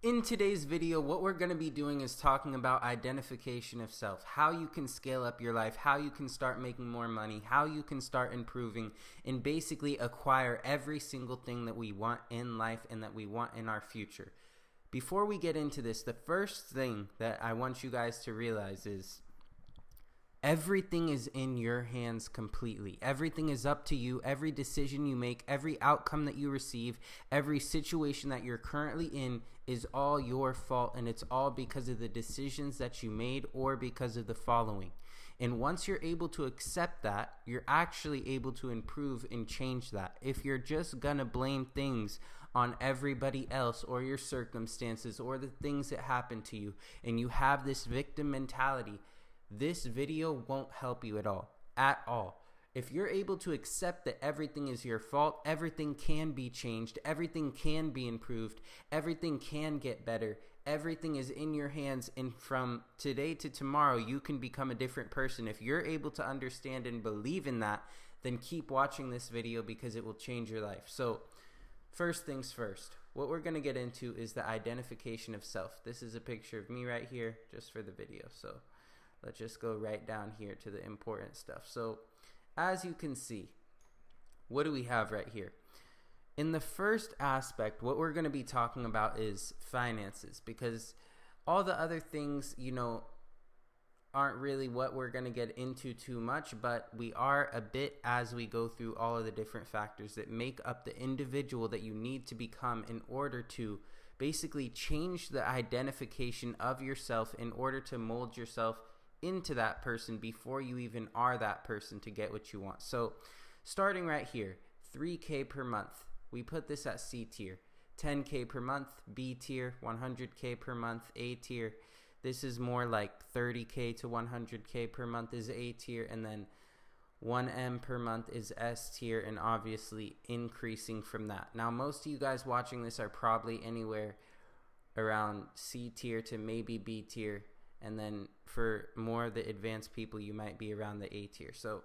In today's video, what we're going to be doing is talking about identification of self, how you can scale up your life, how you can start making more money, how you can start improving, and basically acquire every single thing that we want in life and that we want in our future. Before we get into this, the first thing that I want you guys to realize is everything is in your hands completely. Everything is up to you. Every decision you make, every outcome that you receive, every situation that you're currently in is all your fault, and it's all because of the decisions that you made or because of the following. And once you're able to accept that, you're actually able to improve and change that. If you're just gonna blame things on everybody else or your circumstances or the things that happen to you, and you have this victim mentality, this video won't help you at all. If you're able to accept that everything is your fault, everything can be changed, everything can be improved, everything can get better, everything is in your hands, and from today to tomorrow, you can become a different person. If you're able to understand and believe in that, then keep watching this video because it will change your life. So, first things first, what we're going to get into is the identification of self. This is a picture of me right here, just for the video. So, let's just go right down here to the important stuff. So, as you can see, what do we have right here? In the first aspect, what we're going to be talking about is finances, because all the other things, aren't really what we're going to get into too much, but we are a bit as we go through all of the different factors that make up the individual that you need to become in order to basically change the identification of yourself in order to mold yourself into that person before you even are that person to get what you want. So starting right here, 3K per month. We put this at C tier. 10K per month, B tier. 100K per month, A tier. This is more like 30K to 100K per month is A tier, and then 1M per month is S tier, and obviously increasing from that. Now, most of you guys watching this are probably anywhere around C tier to maybe B tier. And then for more of the advanced people, you might be around the A tier. So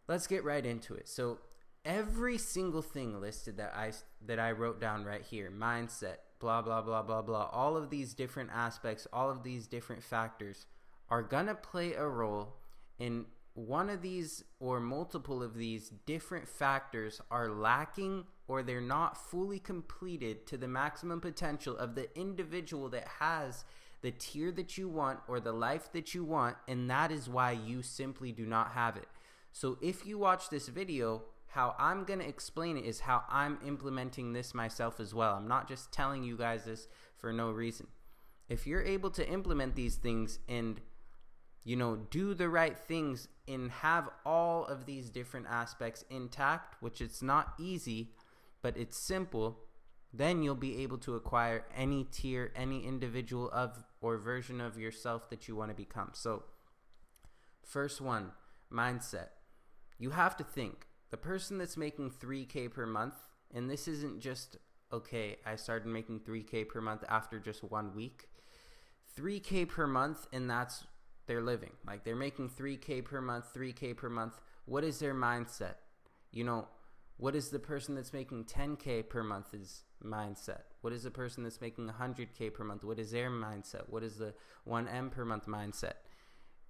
let's get right into it. So every single thing listed that I wrote down right here, mindset, blah, blah, blah, blah, blah, all of these different aspects, all of these different factors are going to play a role in one of these or multiple of these different factors are lacking, or they're not fully completed to the maximum potential of the individual that has the tier that you want or the life that you want, and that is why you simply do not have it. So if you watch this video, how I'm going to explain it is how I'm implementing this myself as well. I'm not just telling you guys this for no reason. If you're able to implement these things and do the right things and have all of these different aspects intact, which it's not easy, but it's simple, then you'll be able to acquire any tier, any individual of or version of yourself that you want to become. So, first one, mindset. You have to think, the person that's making 3K per month, and this isn't just, okay, I started making 3K per month after just 1 week. 3K per month, and that's their living. Like, they're making 3K per month, 3K per month. What is their mindset? What is the person that's making 10K per month's mindset? What is the person that's making 100K per month? What is their mindset? What is the 1M per month mindset?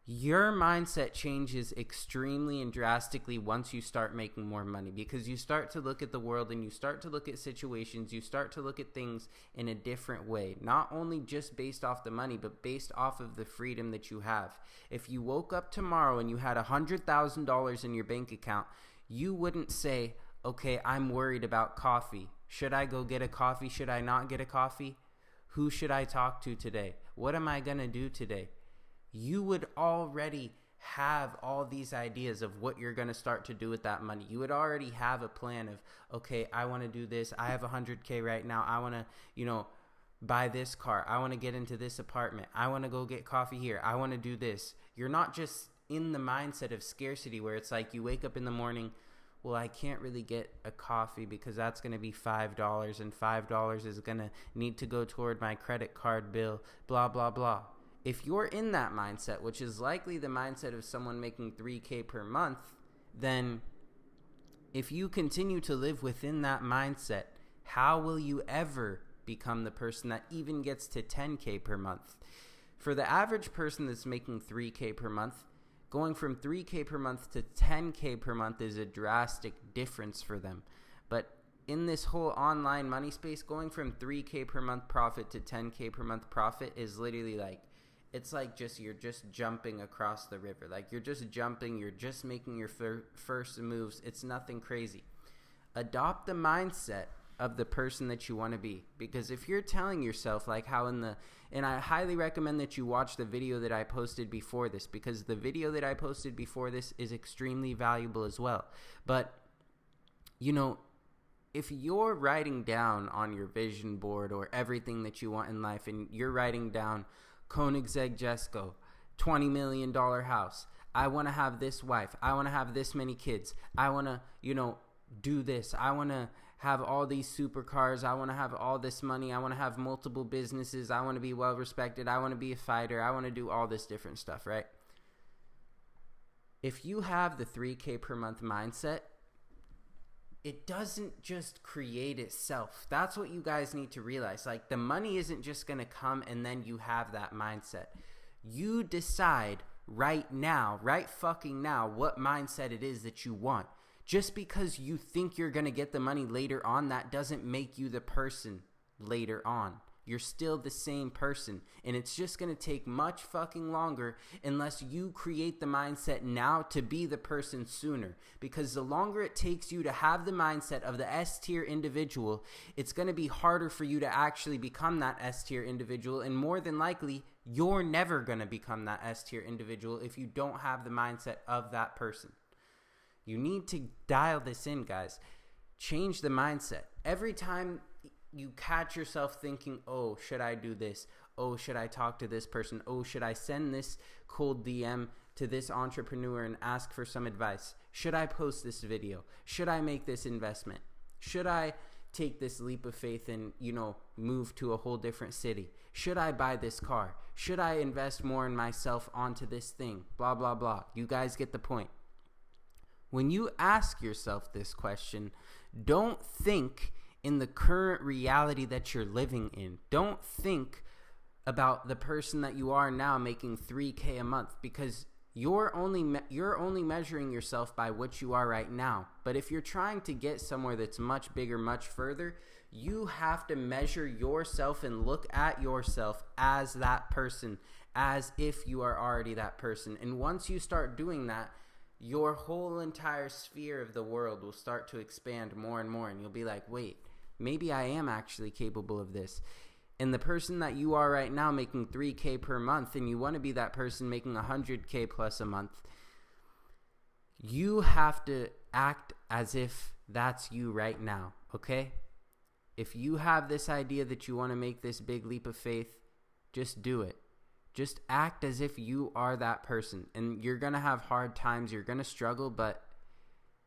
Your mindset changes extremely and drastically once you start making more money, because you start to look at the world and you start to look at situations, you start to look at things in a different way, not only just based off the money, but based off of the freedom that you have. If you woke up tomorrow and you had $100,000 in your bank account, you wouldn't say, okay, I'm worried about coffee. Should I go get a coffee? Should I not get a coffee? Who should I talk to today? What am I going to do today? You would already have all these ideas of what you're going to start to do with that money. You would already have a plan of, okay, I want to do this. I have 100K right now. I want to, buy this car. I want to get into this apartment. I want to go get coffee here. I want to do this. You're not just in the mindset of scarcity where it's like you wake up in the morning, well, I can't really get a coffee because that's going to be $5, and $5 is going to need to go toward my credit card bill, blah, blah, blah. If you're in that mindset, which is likely the mindset of someone making 3K per month, then if you continue to live within that mindset, how will you ever become the person that even gets to 10K per month. For the average person that's making 3K per month, going from 3K per month to 10K per month is a drastic difference for them. But in this whole online money space, going from 3K per month profit to 10K per month profit is literally like, it's like you're just jumping across the river. Like you're just jumping, you're just making your first moves. It's nothing crazy. Adopt the mindset of the person that you want to be. Because if you're telling yourself, like how and I highly recommend that you watch the video that I posted before this, because the video that I posted before this is extremely valuable as well. But, you know, if you're writing down on your vision board or everything that you want in life, and you're writing down Koenigsegg Jesko, $20 million house, I want to have this wife, I want to have this many kids, I want to, do this, I want to have all these supercars, I want to have all this money, I want to have multiple businesses, I want to be well respected, I want to be a fighter, I want to do all this different stuff, right? If you have the 3K per month mindset, it doesn't just create itself. That's what you guys need to realize. Like, the money isn't just going to come and then you have that mindset. You decide right now, right fucking now, what mindset it is that you want. Just because you think you're going to get the money later on, that doesn't make you the person later on. You're still the same person, and it's just going to take much fucking longer unless you create the mindset now to be the person sooner. Because the longer it takes you to have the mindset of the S-tier individual, it's going to be harder for you to actually become that S-tier individual, and more than likely, you're never going to become that S-tier individual if you don't have the mindset of that person. You need to dial this in, guys. Change the mindset. Every time you catch yourself thinking, oh, should I do this? Oh, should I talk to this person? Oh, should I send this cold DM to this entrepreneur and ask for some advice? Should I post this video? Should I make this investment? Should I take this leap of faith and, move to a whole different city? Should I buy this car? Should I invest more in myself onto this thing? Blah, blah, blah. You guys get the point. When you ask yourself this question, don't think in the current reality that you're living in. Don't think about the person that you are now making 3K a month, because you're only measuring yourself by what you are right now. But if you're trying to get somewhere that's much bigger, much further, you have to measure yourself and look at yourself as that person, as if you are already that person. And once you start doing that, your whole entire sphere of the world will start to expand more and more, and you'll be like, wait, maybe I am actually capable of this. And the person that you are right now making 3K per month, and you want to be that person making 100K plus a month, you have to act as if that's you right now, okay? If you have this idea that you want to make this big leap of faith, just do it. Just act as if you are that person. And you're going to have hard times. You're going to struggle, but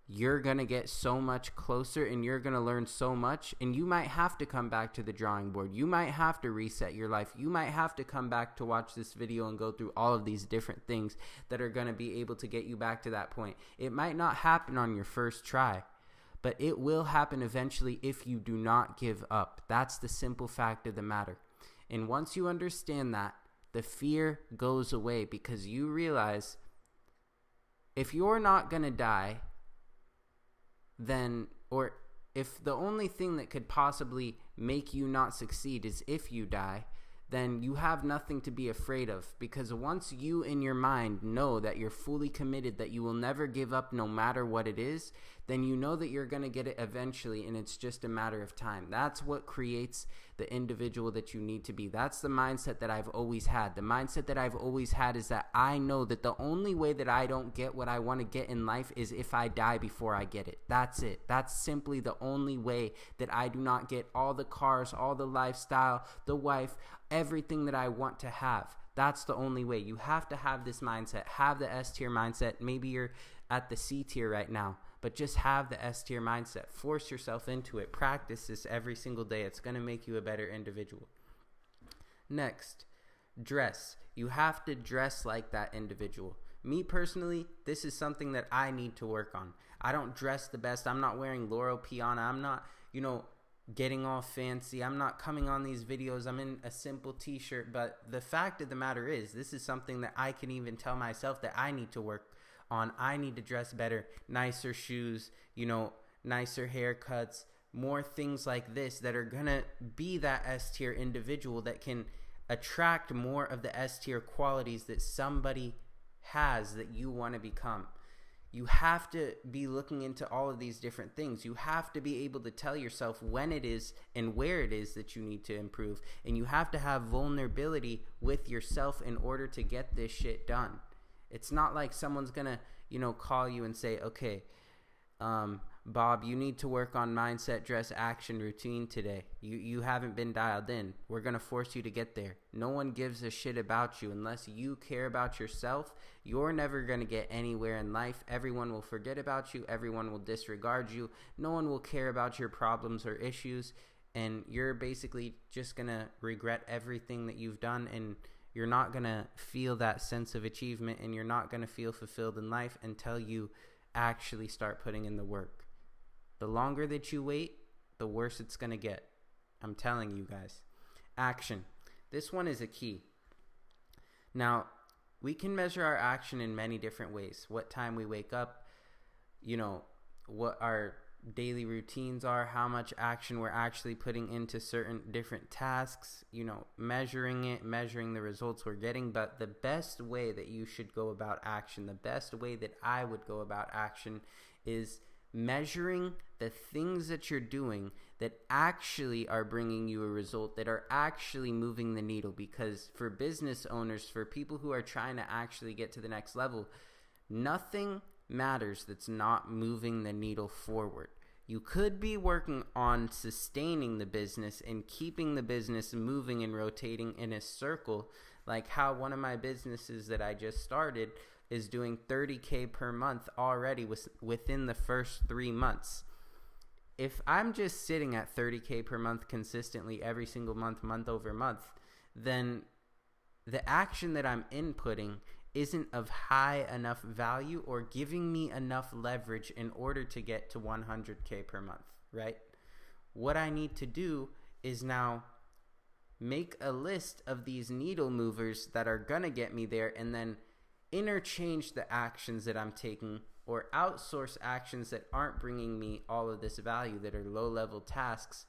you're going to get so much closer, and you're going to learn so much. And you might have to come back to the drawing board. You might have to reset your life. You might have to come back to watch this video and go through all of these different things that are going to be able to get you back to that point. It might not happen on your first try, but it will happen eventually if you do not give up. That's the simple fact of the matter. And once you understand that, the fear goes away, because you realize if you're not going to die, then, or if the only thing that could possibly make you not succeed is if you die, then you have nothing to be afraid of. Because once you in your mind know that you're fully committed, that you will never give up no matter what it is, then you know that you're going to get it eventually, and it's just a matter of time. That's what creates the individual that you need to be. That's the mindset that I've always had. The mindset that I've always had is that I know that the only way that I don't get what I want to get in life is if I die before I get it. That's it. That's simply the only way that I do not get all the cars, all the lifestyle, the wife, everything that I want to have. That's the only way. You have to have this mindset. Have the S-tier mindset. Maybe you're at the C tier right now, but just have the S-tier mindset. Force yourself into it. Practice this every single day. It's going to make you a better individual. Next, dress. You have to dress like that individual. Me personally, this is something that I need to work on. I don't dress the best. I'm not wearing Loro Piana. I'm not, getting all fancy. I'm not coming on these videos. I'm in a simple t-shirt. But the fact of the matter is, this is something that I can even tell myself that I need to work on. I need to dress better, nicer shoes, nicer haircuts, more things like this that are going to be that S tier individual that can attract more of the S tier qualities that somebody has that you want to become. You have to be looking into all of these different things. You have to be able to tell yourself when it is and where it is that you need to improve. And you have to have vulnerability with yourself in order to get this shit done. It's not like someone's going to, call you and say, okay, Bob, you need to work on mindset, dress, action, routine today. You haven't been dialed in. We're going to force you to get there. No one gives a shit about you unless you care about yourself. You're never going to get anywhere in life. Everyone will forget about you. Everyone will disregard you. No one will care about your problems or issues. And you're basically just going to regret everything that you've done. And you're not going to feel that sense of achievement. And you're not going to feel fulfilled in life until you actually start putting in the work. The longer that you wait, the worse it's going to get. I'm telling you guys. Action. This one is a key. Now, we can measure our action in many different ways. What time we wake up, what our daily routines are, how much action we're actually putting into certain different tasks, measuring it, measuring the results we're getting. But the best way that you should go about action, the best way that I would go about action is measuring the things that you're doing that actually are bringing you a result, that are actually moving the needle. Because for business owners, for people who are trying to actually get to the next level, nothing matters that's not moving the needle forward. You could be working on sustaining the business and keeping the business moving and rotating in a circle, like how one of my businesses that I just started is doing $30K per month already within the first 3 months. If I'm just sitting at $30K per month consistently every single month, month over month, then the action that I'm inputting isn't of high enough value or giving me enough leverage in order to get to $100K per month, right? What I need to do is now make a list of these needle movers that are going to get me there, and then interchange the actions that I'm taking or outsource actions that aren't bringing me all of this value, that are low-level tasks.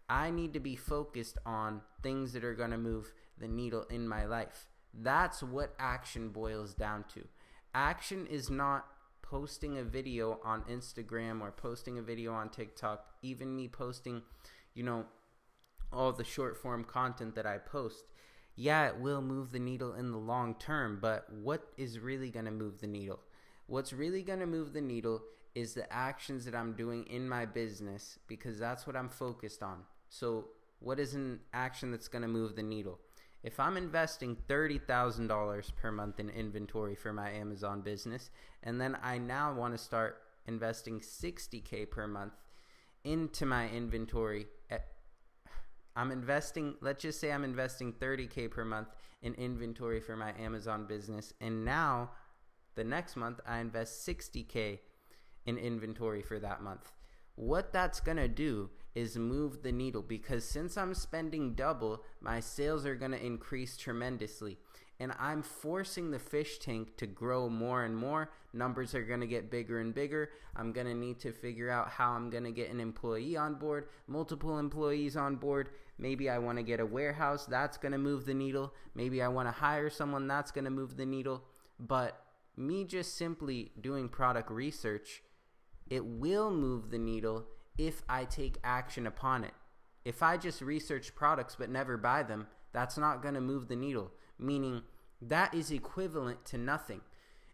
I need to be focused on things that are going to move the needle in my life. That's what action boils down to. Action is not posting a video on Instagram or posting a video on TikTok, even me posting, all the short form content that I post. Yeah, it will move the needle in the long term, but what is really going to move the needle? What's really going to move the needle is the actions that I'm doing in my business, because that's what I'm focused on. So what is an action that's going to move the needle? If I'm investing $30,000 per month in inventory for my Amazon business, and then I now want to start investing $60K per month into my inventory, let's just say I'm investing $30K per month in inventory for my Amazon business, and now the next month I invest $60K in inventory for that month. What that's going to do is move the needle, because since I'm spending double, my sales are going to increase tremendously. And I'm forcing the fish tank to grow more and more. Numbers are going to get bigger and bigger. I'm going to need to figure out how I'm going to get an employee on board, multiple employees on board. Maybe I want to get a warehouse. That's going to move the needle. Maybe I want to hire someone. That's going to move the needle. But me just simply doing product research, it will move the needle if I take action upon it. If I just research products but never buy them, that's not going to move the needle, meaning that is equivalent to nothing.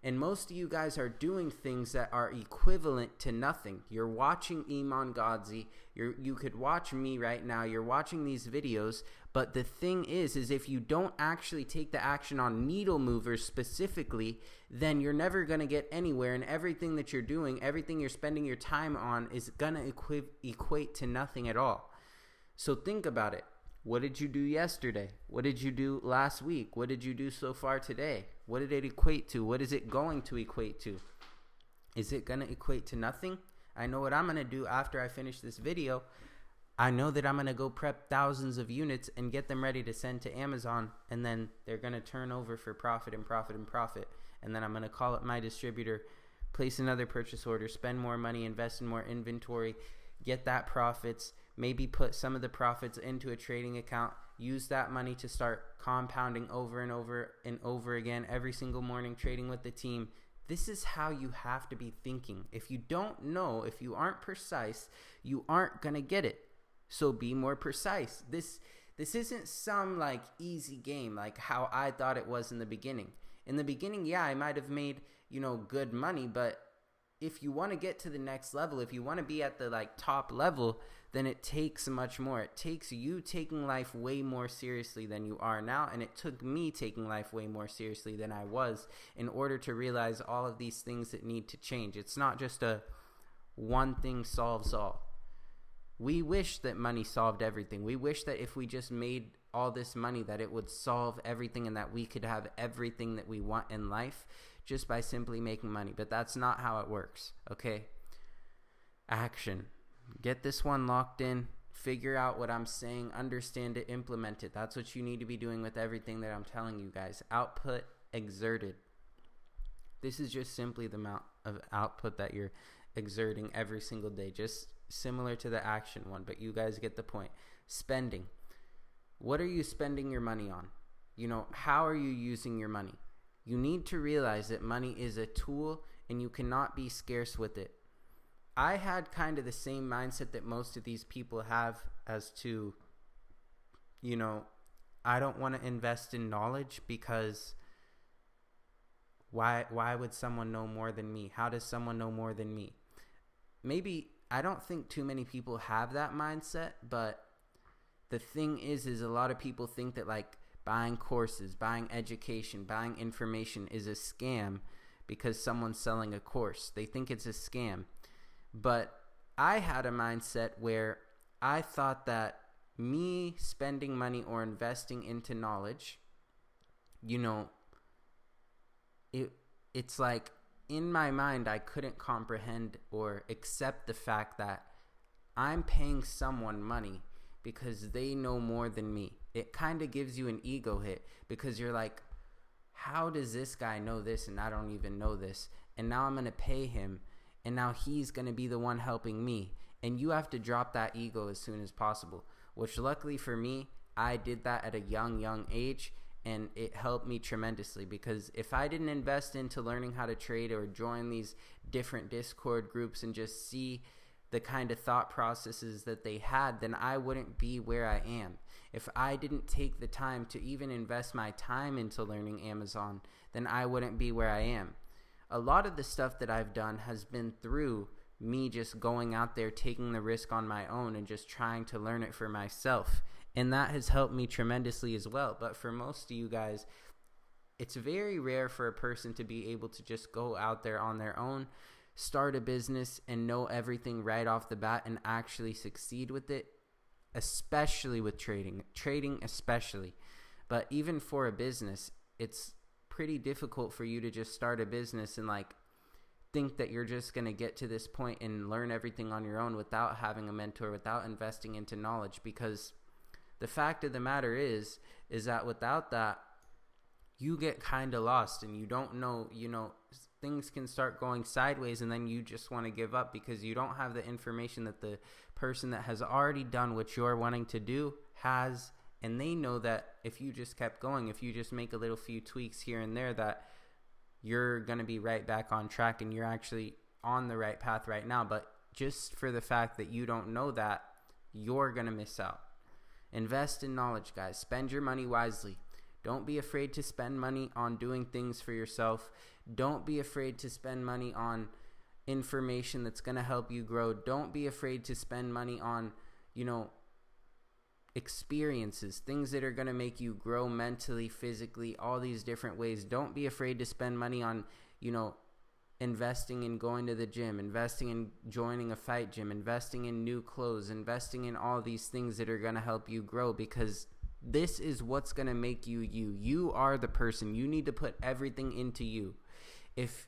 And most of you guys are doing things that are equivalent to nothing. You're watching Iman Gadzhi. You could watch me right now. You're watching these videos. But the thing is if you don't actually take the action on needle movers specifically, then you're never going to get anywhere. And everything that you're doing, everything you're spending your time on is going to equate to nothing at all. So think about it. What did you do yesterday? What did you do last week? What did you do so far today? What did it equate to? What is it going to equate to? Is it going to equate to nothing? I know what I'm going to do after I finish this video. I know that I'm going to go prep thousands of units and get them ready to send to Amazon, and then they're going to turn over for profit and profit and profit. And then I'm going to call up my distributor, place another purchase order, spend more money, invest in more inventory, get that profits, maybe put some of the profits into a trading account, use that money to start compounding over and over and over again every single morning, trading with the team. This is how you have to be thinking. If you don't know, if you aren't precise, you aren't going to get it. So be more precise. This isn't some like easy game like how I thought it was in the beginning. In the beginning, yeah, I might have made, good money, but if you want to get to the next level, if you want to be at the like top level, then it takes much more. It takes you taking life way more seriously than you are now, and it took me taking life way more seriously than I was in order to realize all of these things that need to change. It's not just a one thing solves all. We wish that money solved everything. We wish that if we just made all this money that it would solve everything and that we could have everything that we want in life just by simply making money. But that's not how it works, okay? Action. Get this one locked in. Figure out what I'm saying. Understand it. Implement it. That's what you need to be doing with everything that I'm telling you guys. Output exerted. This is just simply the amount of output that you're exerting every single day. Just similar to the action one, but you guys get the point. Spending. What are you spending your money on? How are you using your money? You need to realize that money is a tool and you cannot be scarce with it. I had kind of the same mindset that most of these people have as to, I don't want to invest in knowledge because why would someone know more than me? How does someone know more than me? Maybe I don't think too many people have that mindset, but the thing is a lot of people think that like buying courses, buying education, buying information is a scam because someone's selling a course. They think it's a scam. But I had a mindset where I thought that me spending money or investing into knowledge, it's like in my mind I couldn't comprehend or accept the fact that I'm paying someone money because they know more than me. It kind of gives you an ego hit because you're like, how does this guy know this and I don't even know this? And now I'm going to pay him and now he's going to be the one helping me. And you have to drop that ego as soon as possible, which luckily for me, I did that at a young age, and it helped me tremendously because if I didn't invest into learning how to trade or join these different Discord groups and just see the kind of thought processes that they had, then I wouldn't be where I am. If I didn't take the time to even invest my time into learning Amazon, then I wouldn't be where I am. A lot of the stuff that I've done has been through me just going out there, taking the risk on my own and just trying to learn it for myself. And that has helped me tremendously as well. But for most of you guys, it's very rare for a person to be able to just go out there on their own, start a business and know everything right off the bat and actually succeed with it, especially with trading especially. But even for a business, it's pretty difficult for you to just start a business and like think that you're just going to get to this point and learn everything on your own without having a mentor, without investing into knowledge, because the fact of the matter is that without that, you get kind of lost and you don't know, things can start going sideways and then you just want to give up because you don't have the information that the person that has already done what you're wanting to do has. And they know that if you just kept going, if you just make a little few tweaks here and there, that you're going to be right back on track and you're actually on the right path right now. But just for the fact that you don't know that, you're going to miss out. Invest in knowledge, guys. Spend your money wisely. Don't be afraid to spend money on doing things for yourself. Don't be afraid to spend money on information that's going to help you grow. Don't be afraid to spend money on, experiences, things that are going to make you grow mentally, physically, all these different ways. Don't be afraid to spend money on, investing in going to the gym, investing in joining a fight gym, investing in new clothes, investing in all these things that are going to help you grow, because this is what's going to make you you. You are the person. You need to put everything into you. If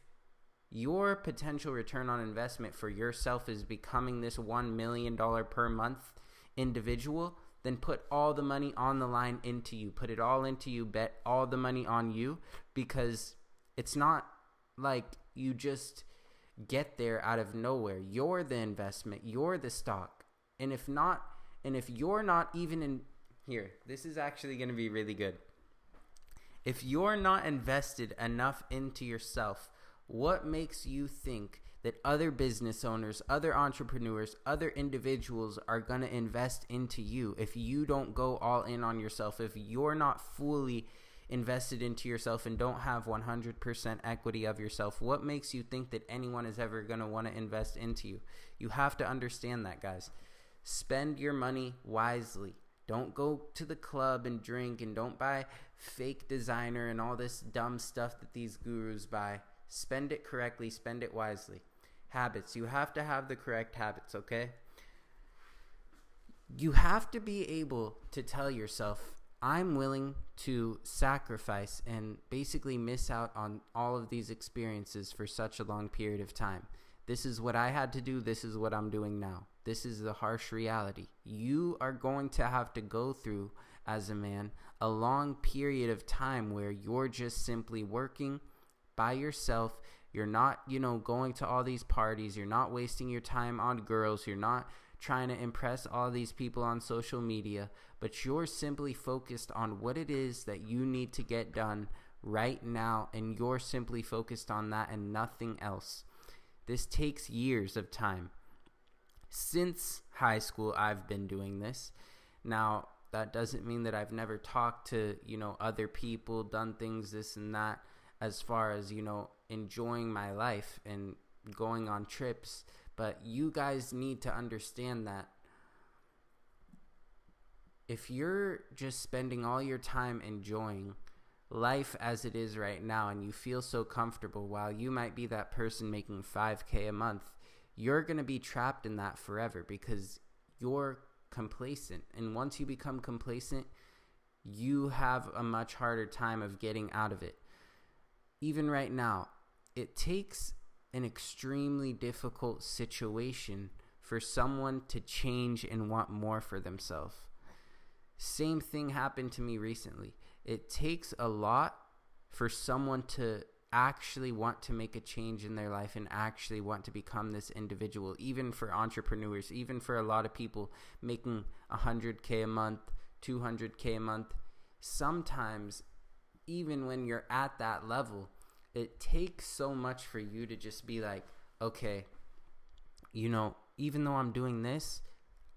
your potential return on investment for yourself is becoming this $1 million per month individual, then put all the money on the line into you. Put it all into you. Bet all the money on you, because it's not like you just get there out of nowhere. You're the investment. You're the stock. And if you're not even in here, this is actually going to be really good. If you're not invested enough into yourself, what makes you think that other business owners, other entrepreneurs, other individuals are going to invest into you if you don't go all in on yourself? If you're not fully invested into yourself and don't have 100% equity of yourself, what makes you think that anyone is ever going to want to invest into you? You have to understand that, guys. Spend your money wisely. Don't go to the club and drink, and don't buy fake designer and all this dumb stuff that these gurus buy. Spend it correctly. Spend it wisely. Habits. You have to have the correct habits, okay? You have to be able to tell yourself, I'm willing to sacrifice and basically miss out on all of these experiences for such a long period of time. This is what I had to do. This is what I'm doing now. This is the harsh reality. You are going to have to go through, as a man, a long period of time where you're just simply working by yourself. You're not, going to all these parties. You're not wasting your time on girls. You're not trying to impress all these people on social media, but you're simply focused on what it is that you need to get done right now, and you're simply focused on that and nothing else. This takes years of time. Since high school, I've been doing this. Now, that doesn't mean that I've never talked to, other people, done things, this and that, as far as, enjoying my life and going on trips. But you guys need to understand that if you're just spending all your time enjoying life as it is right now, and you feel so comfortable, while you might be that person making $5,000 a month, you're going to be trapped in that forever because you're complacent. And once you become complacent, you have a much harder time of getting out of it. Even right now, it takes an extremely difficult situation for someone to change and want more for themselves. Same thing happened to me recently. It takes a lot for someone to actually want to make a change in their life and actually want to become this individual. Even for entrepreneurs, even for a lot of people making $100,000 a month, $200,000 a month, sometimes even when you're at that level, it takes so much for you to just be like, okay, even though I'm doing this,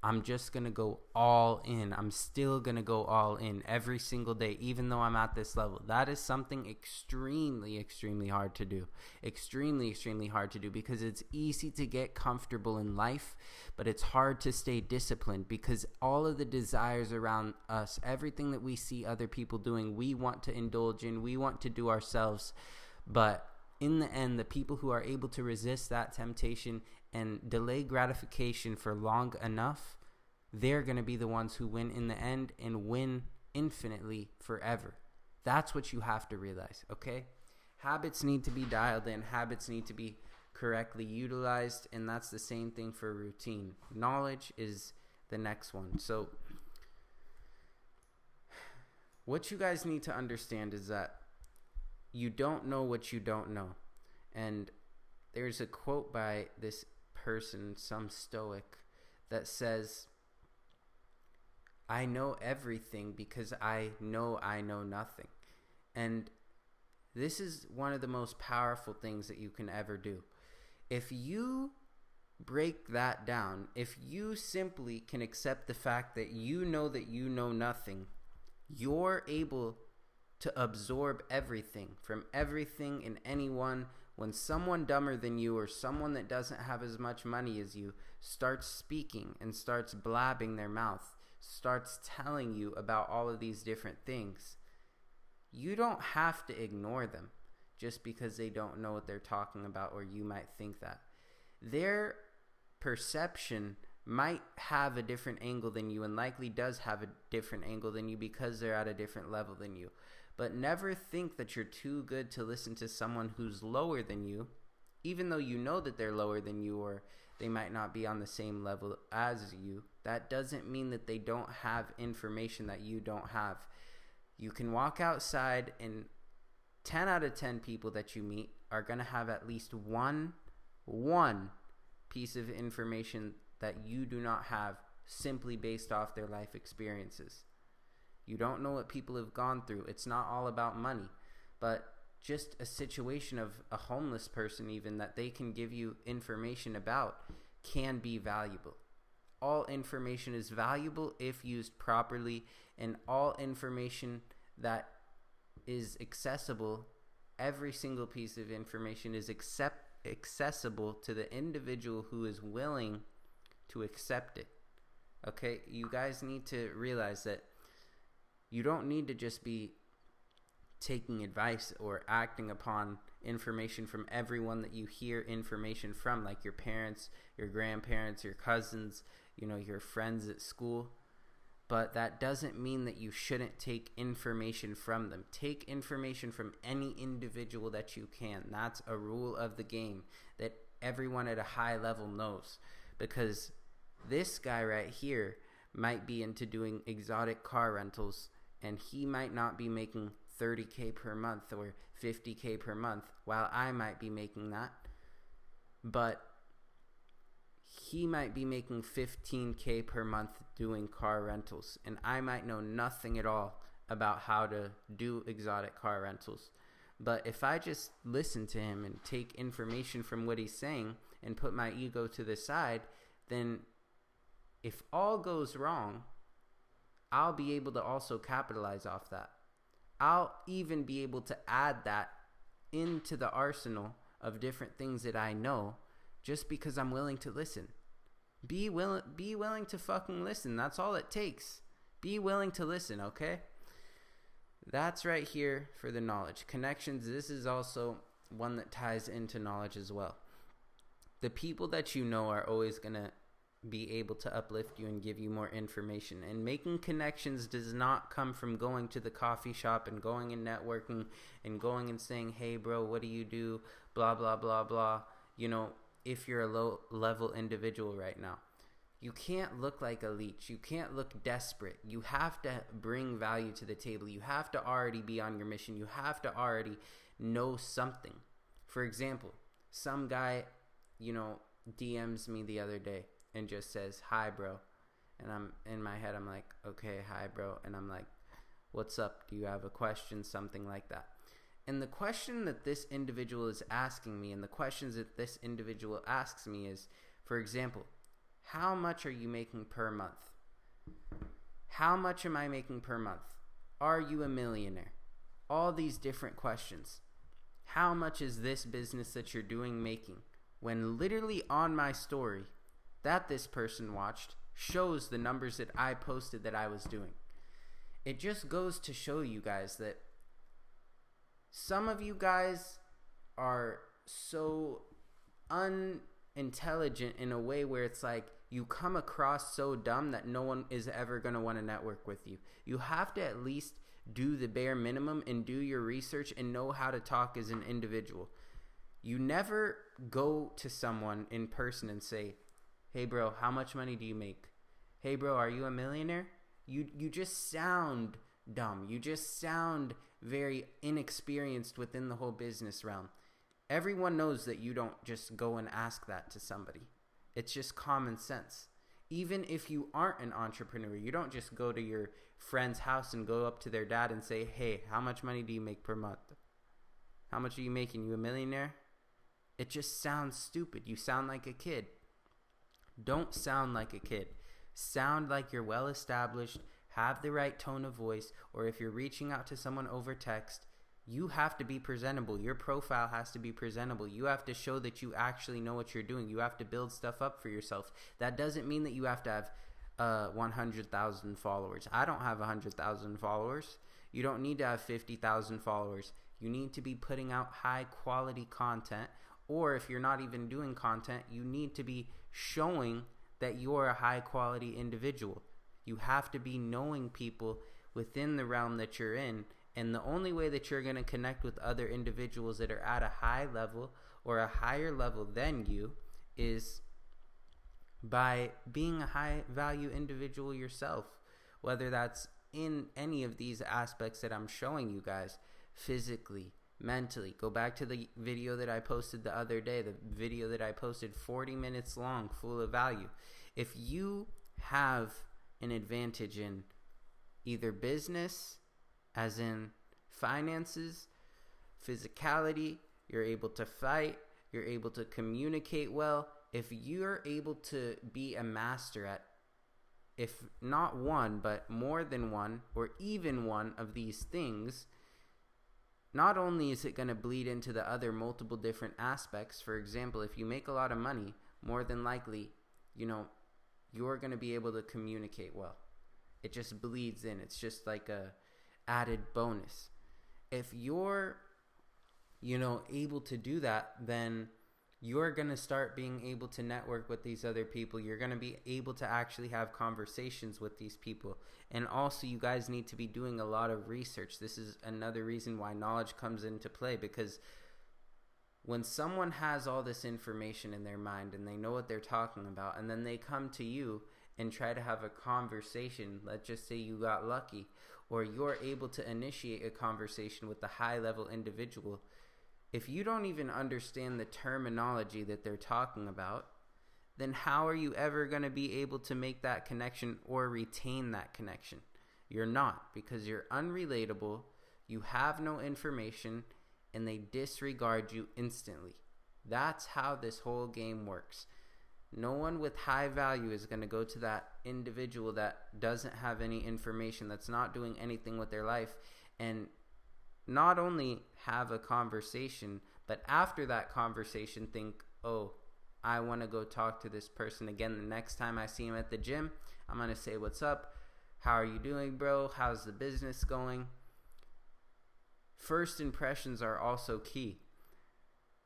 I'm just going to go all in. I'm still going to go all in every single day, even though I'm at this level. That is something extremely, extremely hard to do. Extremely, extremely hard to do, because it's easy to get comfortable in life, but it's hard to stay disciplined, because all of the desires around us, everything that we see other people doing, we want to indulge in, we want to do ourselves. But in the end, the people who are able to resist that temptation and delay gratification for long enough, they're going to be the ones who win in the end and win infinitely forever. That's what you have to realize, okay? Habits need to be dialed in. Habits need to be correctly utilized, and that's the same thing for routine. Knowledge is the next one. So what you guys need to understand is that you don't know what you don't know. And there's a quote by this person, some stoic, that says, I know everything because I know nothing. And this is one of the most powerful things that you can ever do. If you break that down, if you simply can accept the fact that you know nothing, you're able to absorb everything from everything and anyone. When someone dumber than you, or someone that doesn't have as much money as you, starts speaking and starts blabbing their mouth, starts telling you about all of these different things, you don't have to ignore them just because they don't know what they're talking about, or you might think that. Their perception might have a different angle than you, and likely does have a different angle than you because they're at a different level than you. But never think that you're too good to listen to someone who's lower than you, even though you know that they're lower than you, or They might not be on the same level as you. That doesn't mean that they don't have information that you don't have. You can walk outside and 10 out of 10 people that you meet are going to have at least one piece of information that you do not have, simply based off their life experiences. You don't know what people have gone through. It's not all about money, but just a situation of a homeless person even that they can give you information about can be valuable. All information is valuable if used properly, and all information that is accessible, every single piece of information is accessible to the individual who is willing to accept it. Okay, you guys need to realize that you don't need to just be taking advice or acting upon information from everyone that you hear information from, like your parents, your grandparents, your cousins, your friends at school. But that doesn't mean that you shouldn't take information from them. Take information from any individual that you can. That's a rule of the game that everyone at a high level knows, because this guy right here might be into doing exotic car rentals, and he might not be making $30K per month or $50K per month, while I might be making that. But he might be making $15K per month doing car rentals, and I might know nothing at all about how to do exotic car rentals. But if I just listen to him and take information from what he's saying and put my ego to the side, then if all goes wrong, I'll be able to also capitalize off that. I'll even be able to add that into the arsenal of different things that I know, just because I'm willing to listen. Be willing to fucking listen. That's all it takes. Be willing to listen, okay? That's right here for the knowledge. Connections, this is also one that ties into knowledge as well. The people that you know are always going to be able to uplift you and give you more information. And making connections does not come from going to the coffee shop and going and networking and going and saying, hey bro, what do you do? Blah, blah, blah, blah. If you're a low level individual right now, you can't look like a leech. You can't look desperate. You have to bring value to the table. You have to already be on your mission. You have to already know something. For example, some guy, DMs me the other day and just says, hi bro. And I'm in my head, I'm like, okay, hi bro. And I'm like, what's up? Do you have a question? Something like that. And the question that this individual is asking me, and the questions that this individual asks me is, for example, how much are you making per month? How much am I making per month? Are you a millionaire? All these different questions. How much is this business that you're doing making? When literally on my story that this person watched shows the numbers that I posted that I was doing. It just goes to show you guys that some of you guys are so unintelligent in a way where it's like you come across so dumb that no one is ever going to want to network with you. You have to at least do the bare minimum and do your research and know how to talk as an individual. You never go to someone in person and say, hey bro, how much money do you make? Hey bro, are you a millionaire? You just sound dumb. You just sound very inexperienced within the whole business realm. Everyone knows that you don't just go and ask that to somebody. It's just common sense. Even if you aren't an entrepreneur, you don't just go to your friend's house and go up to their dad and say, hey, how much money do you make per month? How much are you making? You a millionaire? It just sounds stupid. You sound like a kid. Don't sound like a kid. Sound like you're well established, have the right tone of voice, or if you're reaching out to someone over text, you have to be presentable. Your profile has to be presentable. You have to show that you actually know what you're doing. You have to build stuff up for yourself. That doesn't mean that you have to have 100,000 followers. I don't have 100,000 followers. You don't need to have 50,000 followers. You need to be putting out high quality content, or if you're not even doing content, you need to be showing that you're a high quality individual. You have to be knowing people within the realm that you're in. And the only way that you're going to connect with other individuals that are at a high level or a higher level than you is by being a high value individual yourself, whether that's in any of these aspects that I'm showing you guys, physically, mentally. Go back to the video that I posted the other day, the video that I posted 40 minutes long, full of value. If you have an advantage in either business, as in finances, physicality, you're able to fight, you're able to communicate well, if you're able to be a master at, if not one, but more than one, or even one of these things, not only is it going to bleed into the other multiple different aspects. For example, if you make a lot of money, more than likely, you're going to be able to communicate well. It just bleeds in. It's just like a added bonus. If you're, able to do that, then you're going to start being able to network with these other people. You're going to be able to actually have conversations with these people. And also, you guys need to be doing a lot of research. This is another reason why knowledge comes into play, because when someone has all this information in their mind and they know what they're talking about, and then they come to you and try to have a conversation, let's just say you got lucky, or you're able to initiate a conversation with the high-level individual, if you don't even understand the terminology that they're talking about, then how are you ever going to be able to make that connection or retain that connection? You're not, because you're unrelatable, you have no information, and they disregard you instantly. That's how this whole game works. No one with high value is going to go to that individual that doesn't have any information, that's not doing anything with their life, and not only have a conversation, but after that conversation think, oh, I want to go talk to this person again the next time I see him at the gym. I'm going to say, what's up? How are you doing, bro? How's the business going? First impressions are also key.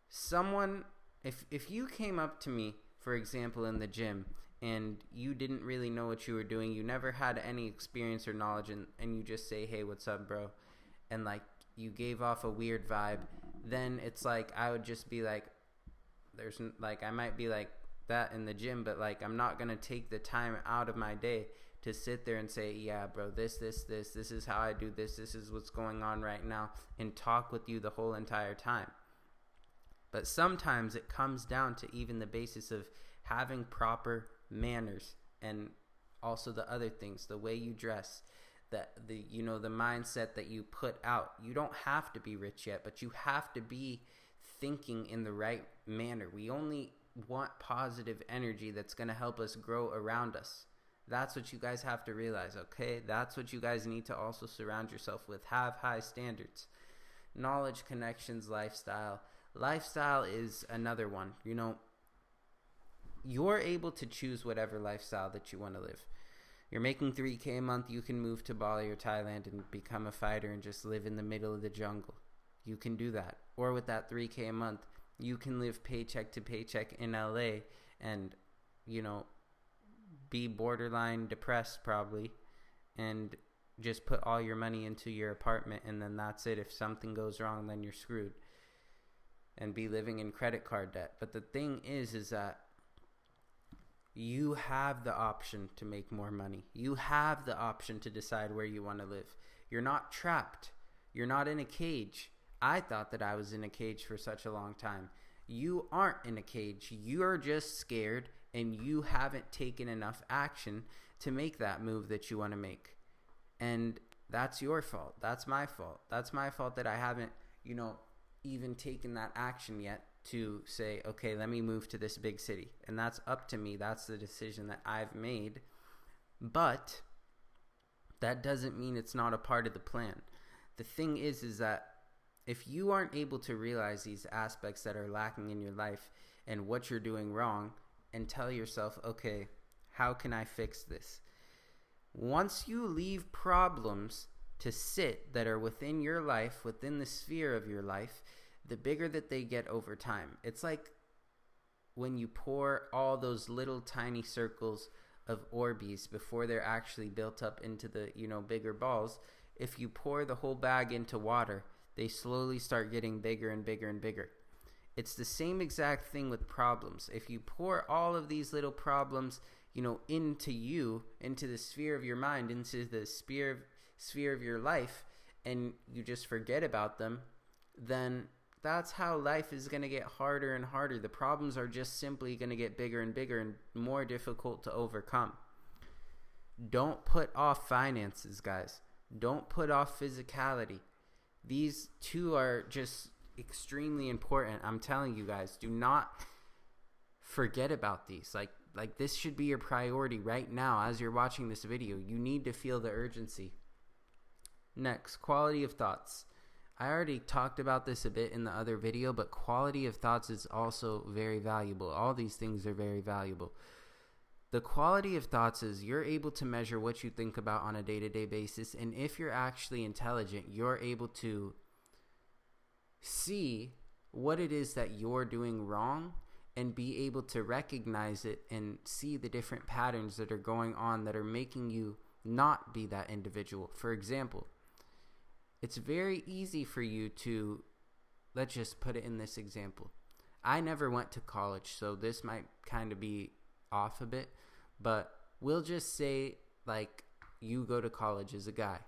Someone, if you came up to me, for example, in the gym, and you didn't really know what you were doing, you never had any experience or knowledge, and you just say, hey, what's up, bro? And you gave off a weird vibe, then it's I would just be I might be like that in the gym, but I'm not going to take the time out of my day to sit there and say, yeah, bro, this is how I do this is what's going on right now, and talk with you the whole entire time. But sometimes it comes down to even the basis of having proper manners, and also the other things, the way you dress, the mindset that you put out. You don't have to be rich yet, but you have to be thinking in the right manner. We only want positive energy that's going to help us grow around us. That's what you guys have to realize, okay? That's what you guys need to also surround yourself with. Have high standards. Knowledge, connections, lifestyle. Lifestyle is another one. You're able to choose whatever lifestyle that you want to live. You're making $3,000 a month, you can move to Bali or Thailand and become a fighter and just live in the middle of the jungle. You can do that. Or with that $3,000 a month, you can live paycheck to paycheck in LA and, be borderline depressed probably, and just put all your money into your apartment, and then that's it. If something goes wrong, then you're screwed, and be living in credit card debt. But the thing is that you have the option to make more money. You have the option to decide where you want to live. You're not trapped. You're not in a cage. I thought that I was in a cage for such a long time. You aren't in a cage. You're just scared, and you haven't taken enough action to make that move that you want to make. And that's your fault. That's my fault. That's my fault that I haven't, even taken that action yet to say, okay, let me move to this big city. And that's up to me. That's the decision that I've made. But that doesn't mean it's not a part of the plan. The thing is that if you aren't able to realize these aspects that are lacking in your life and what you're doing wrong, and tell yourself, okay, how can I fix this? Once you leave problems to sit that are within your life, within the sphere of your life, the bigger that they get over time. It's like when you pour all those little tiny circles of Orbeez before they're actually built up into the, bigger balls. If you pour the whole bag into water, they slowly start getting bigger and bigger and bigger. It's the same exact thing with problems. If you pour all of these little problems, into you, into the sphere of your mind, into the sphere of your life, and you just forget about them, then that's how life is going to get harder and harder. The problems are just simply going to get bigger and bigger and more difficult to overcome. Don't put off finances, guys. Don't put off physicality. These two are just extremely important. I'm telling you guys, do not forget about these. Like this should be your priority right now as you're watching this video. You need to feel the urgency. Next, quality of thoughts. I already talked about this a bit in the other video, but quality of thoughts is also very valuable. All these things are very valuable. The quality of thoughts is you're able to measure what you think about on a day-to-day basis, and if you're actually intelligent, you're able to see what it is that you're doing wrong and be able to recognize it and see the different patterns that are going on that are making you not be that individual. For example, it's very easy for you to, let's just put it in this example. I never went to college, so this might kind of be off a bit, but we'll just say like you go to college as a guy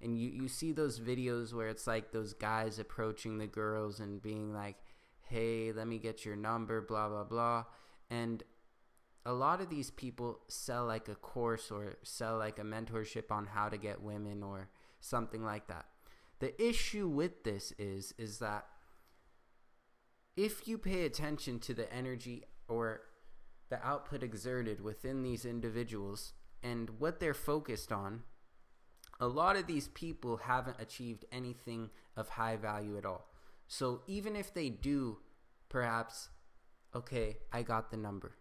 and you see those videos where it's like those guys approaching the girls and being like, hey, let me get your number, blah, blah, blah. And a lot of these people sell like a course or sell like a mentorship on how to get women or something like that. The issue with this is that if you pay attention to the energy or the output exerted within these individuals and what they're focused on, a lot of these people haven't achieved anything of high value at all. So even if they do, perhaps, okay, I got the number.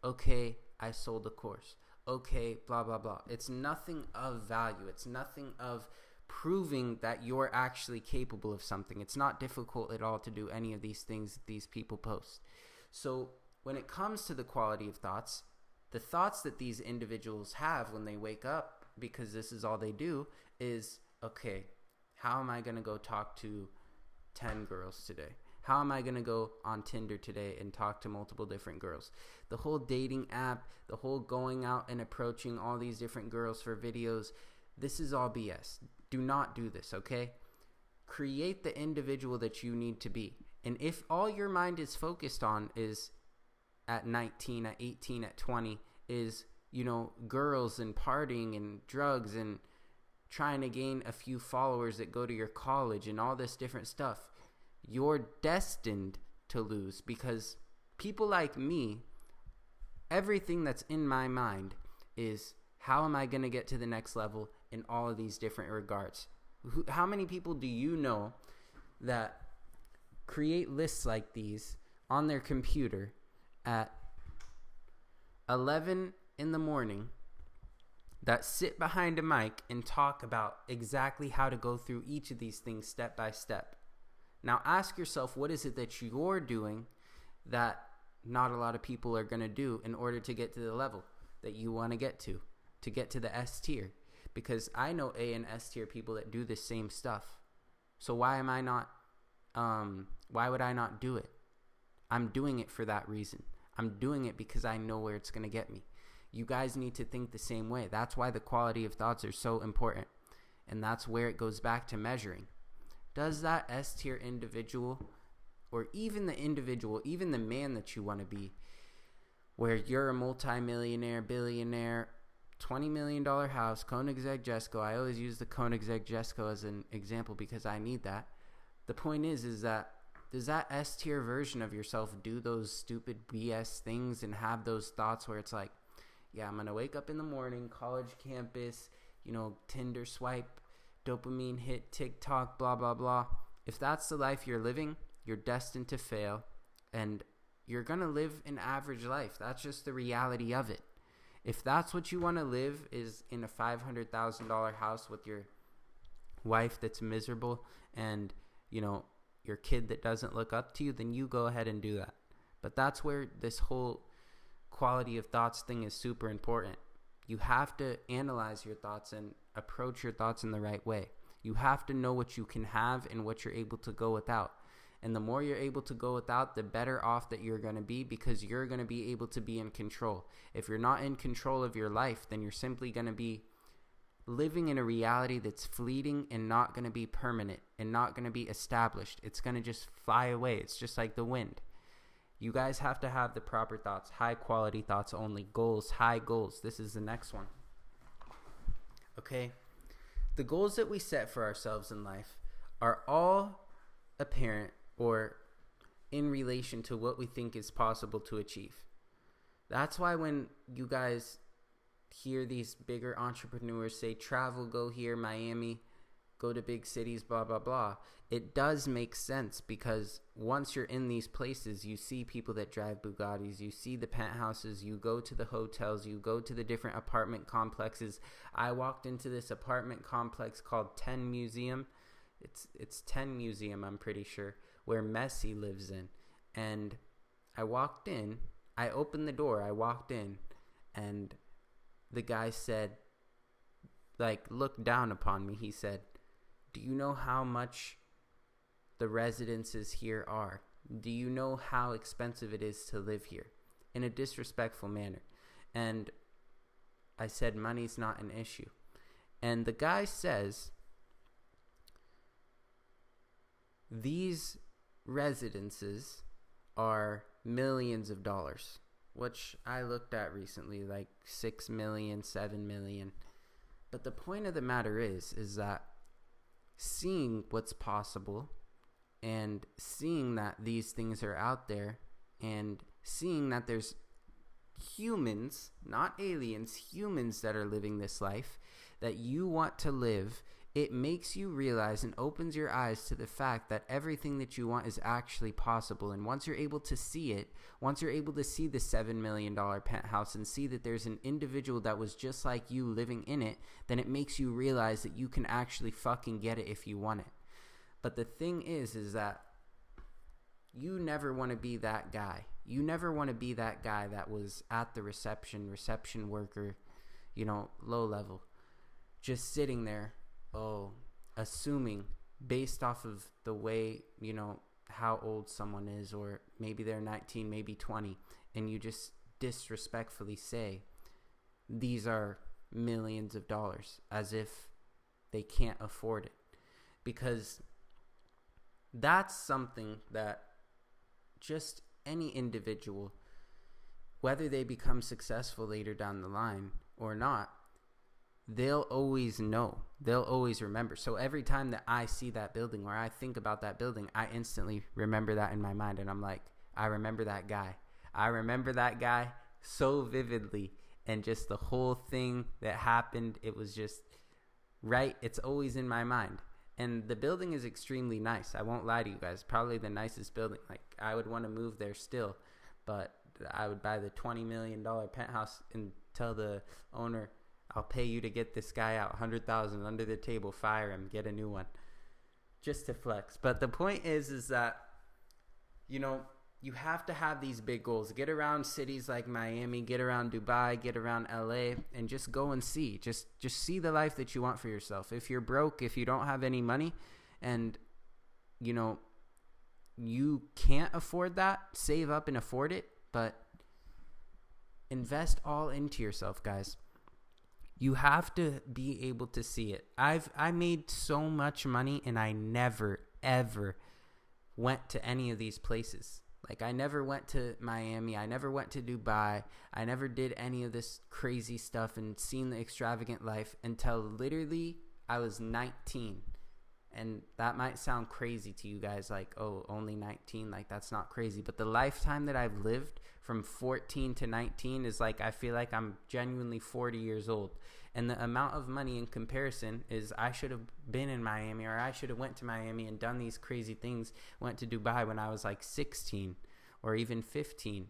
Okay, I sold the course. Okay, blah, blah, blah. It's nothing of value. It's nothing of proving that you're actually capable of something. It's not difficult at all to do any of these things that these people post. So when it comes to the quality of thoughts, the thoughts that these individuals have when they wake up, because this is all they do, is, okay, how am I going to go talk to 10 girls today? How am I going to go on Tinder today and talk to multiple different girls? The whole dating app, the whole going out and approaching all these different girls for videos, this is all BS. Do not do this, okay? Create the individual that you need to be. And if all your mind is focused on is at 19, at 18, at 20 is, girls and partying and drugs and trying to gain a few followers that go to your college and all this different stuff, you're destined to lose, because people like me, everything that's in my mind is, how am I going to get to the next level in all of these different regards? How many people do you know that create lists like these on their computer at 11 in the morning, that sit behind a mic and talk about exactly how to go through each of these things step by step? Now ask yourself, what is it that you're doing that not a lot of people are going to do in order to get to the level that you want to get to the S tier? Because I know A and S tier people that do the same stuff. So why would I not do it? I'm doing it for that reason. I'm doing it because I know where it's going to get me. You guys need to think the same way. That's why the quality of thoughts are so important. And that's where it goes back to measuring. Does that S tier individual, or even the individual, even the man that you want to be, where you're a multimillionaire, billionaire, $20 million house, Koenigsegg Jesko. I always use the Koenigsegg Jesko as an example because I need that. The point is that does that S tier version of yourself do those stupid BS things and have those thoughts where it's like, yeah, I'm going to wake up in the morning, college campus, Tinder swipe, dopamine hit, TikTok, blah, blah, blah. If that's the life you're living, you're destined to fail, and you're going to live an average life. That's just the reality of it. If that's what you want to live, is in a $500,000 house with your wife that's miserable and, your kid that doesn't look up to you, then you go ahead and do that. But that's where this whole quality of thoughts thing is super important. You have to analyze your thoughts and approach your thoughts in the right way. You have to know what you can have and what you're able to go without. And the more you're able to go without, the better off that you're going to be, because you're going to be able to be in control. If you're not in control of your life, then you're simply going to be living in a reality that's fleeting and not going to be permanent and not going to be established. It's going to just fly away. It's just like the wind. You guys have to have the proper thoughts, high quality thoughts only, goals, high goals. This is the next one. Okay? The goals that we set for ourselves in life are all apparent or in relation to what we think is possible to achieve. That's why when you guys hear these bigger entrepreneurs say travel, go here, Miami, go to big cities, blah, blah, blah, it does make sense, because once you're in these places, you see people that drive Bugattis, you see the penthouses, you go to the hotels, you go to the different apartment complexes. I walked into this apartment complex called 10 Museum. It's 10 Museum, I'm pretty sure, where Messi lives in. And I walked in, I opened the door, I walked in, and the guy said, like, looked down upon me. He said, "Do you know how much the residences here are? Do you know how expensive it is to live here?" In a disrespectful manner. And I said, "Money's not an issue." And the guy says, "These residences are millions of dollars," which I looked at recently, like 6 million, 7 million. But the point of the matter is that seeing what's possible and seeing that these things are out there and seeing that there's humans, not aliens, humans that are living this life that you want to live, it makes you realize and opens your eyes to the fact that everything that you want is actually possible. And once you're able to see it, once you're able to see the $7 million penthouse and see that there's an individual that was just like you living in it, then it makes you realize that you can actually fucking get it if you want it. But the thing is that you never want to be that guy. You never want to be that guy that was at the reception worker, low level, just sitting there, assuming based off of the way, how old someone is, or maybe they're 19, maybe 20, and you just disrespectfully say, these are millions of dollars, as if they can't afford it. Because that's something that just any individual, whether they become successful later down the line or not, they'll always know. They'll always remember. So every time that I see that building or I think about that building, I instantly remember that in my mind. And I'm like, I remember that guy. I remember that guy so vividly. And just the whole thing that happened, it was just right. It's always in my mind. And the building is extremely nice. I won't lie to you guys. Probably the nicest building. Like, I would want to move there still. But I would buy the $20 million penthouse and tell the owner, I'll pay you to get this guy out, $100,000 under the table, fire him, get a new one, just to flex. But the point is that, you have to have these big goals. Get around cities like Miami, get around Dubai, get around LA, and just go and see. Just see the life that you want for yourself. If you're broke, if you don't have any money, and, you can't afford that, save up and afford it, but invest all into yourself, guys. You have to be able to see it. I made so much money and I never, ever went to any of these places. Like, I never went to Miami. I never went to Dubai. I never did any of this crazy stuff and seen the extravagant life until literally I was 19. And that might sound crazy to you guys, like, oh, only 19, like, that's not crazy. But the lifetime that I've lived from 14 to 19 is like, I feel like I'm genuinely 40 years old. And the amount of money in comparison is I should have been in Miami, or I should have went to Miami and done these crazy things, went to Dubai when I was like 16 or even 15,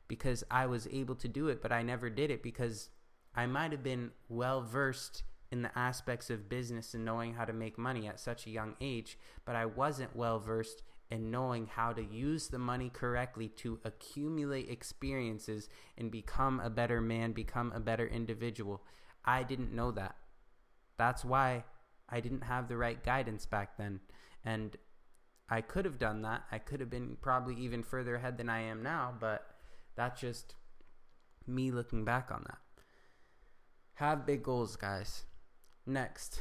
because I was able to do it, but I never did it because I might have been well-versed in the aspects of business and knowing how to make money at such a young age, but I wasn't well-versed in knowing how to use the money correctly to accumulate experiences and become a better man, become a better individual. I didn't know that. That's why I didn't have the right guidance back then. And I could have done that. I could have been probably even further ahead than I am now, but that's just me looking back on that. Have big goals, guys. Next.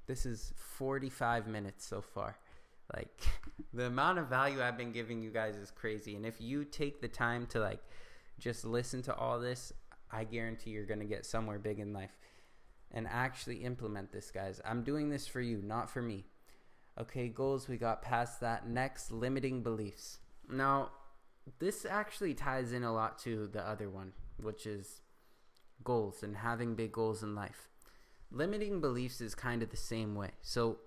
This is 45 minutes so far. Like, the amount of value I've been giving you guys is crazy. And if you take the time to, like, just listen to all this, I guarantee you're going to get somewhere big in life. And actually implement this, guys. I'm doing this for you, not for me. Okay, goals, we got past that. Next, limiting beliefs. Now, this actually ties in a lot to the other one, which is goals and having big goals in life. Limiting beliefs is kind of the same way. So,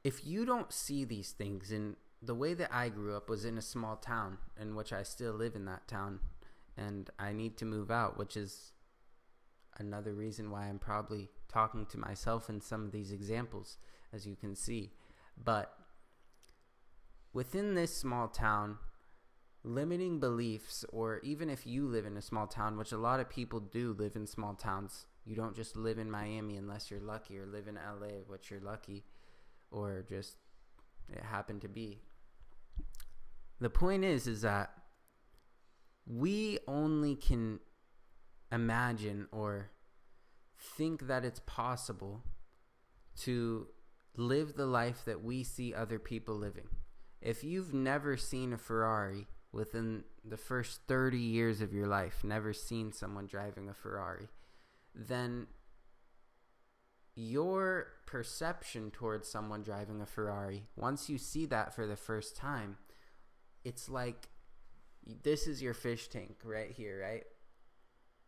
if you don't see these things, and the way that I grew up was in a small town, in which I still live in that town, and I need to move out, which is another reason why I'm probably talking to myself in some of these examples, as you can see. But within this small town, limiting beliefs, or even if you live in a small town, which a lot of people do live in small towns, you don't just live in Miami unless you're lucky, or live in LA, which you're lucky, or just it happened to be. The point is that we only can imagine or think that it's possible to live the life that we see other people living. If you've never seen a Ferrari within the first 30 years of your life, never seen someone driving a Ferrari, then your perception towards someone driving a Ferrari, once you see that for the first time, it's like, this is your fish tank right here, right?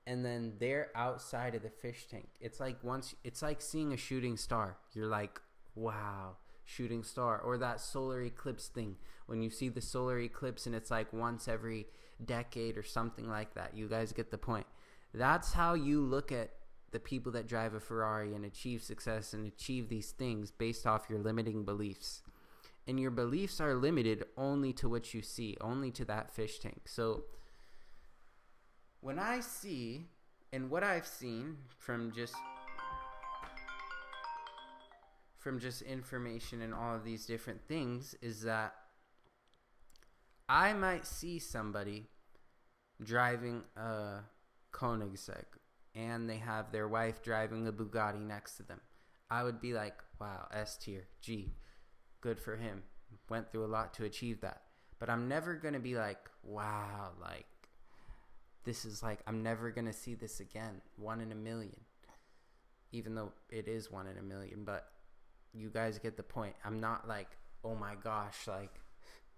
And then they're outside of the fish tank. It's like seeing a shooting star. You're like, wow, shooting star. Or that solar eclipse thing. When you see the solar eclipse and it's like once every decade or something like that. You guys get the point. That's how you look at the people that drive a Ferrari and achieve success and achieve these things based off your limiting beliefs. And your beliefs are limited only to what you see, only to that fish tank. So when I see, and what I've seen from just information and all of these different things, is that I might see somebody driving a Koenigsegg and they have their wife driving a Bugatti next to them. I would be like, wow, S tier, G, good for him. Went through a lot to achieve that. But I'm never going to be like, wow, like, this is like, I'm never going to see this again. 1 in a million. Even though it is 1 in a million. But you guys get the point. I'm not like, oh my gosh, like,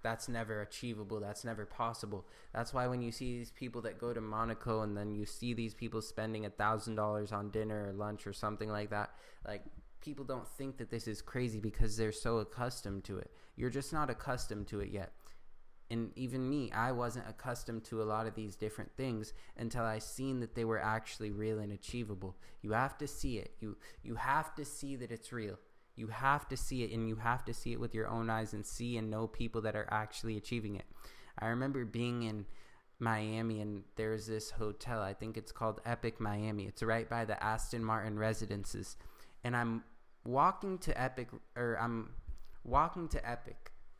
that's never achievable. That's never possible. That's why when you see these people that go to Monaco and then you see these people spending $1,000 on dinner or lunch or something like that, like, people don't think that this is crazy because they're so accustomed to it. You're just not accustomed to it yet. And even me, I wasn't accustomed to a lot of these different things until I seen that they were actually real and achievable. You have to see it. You have to see that it's real. You have to see it, and you have to see it with your own eyes and see and know people that are actually achieving it. I remember being in Miami, and there's this hotel. I think it's called Epic Miami. It's right by the Aston Martin residences. And I'm walking to Epic,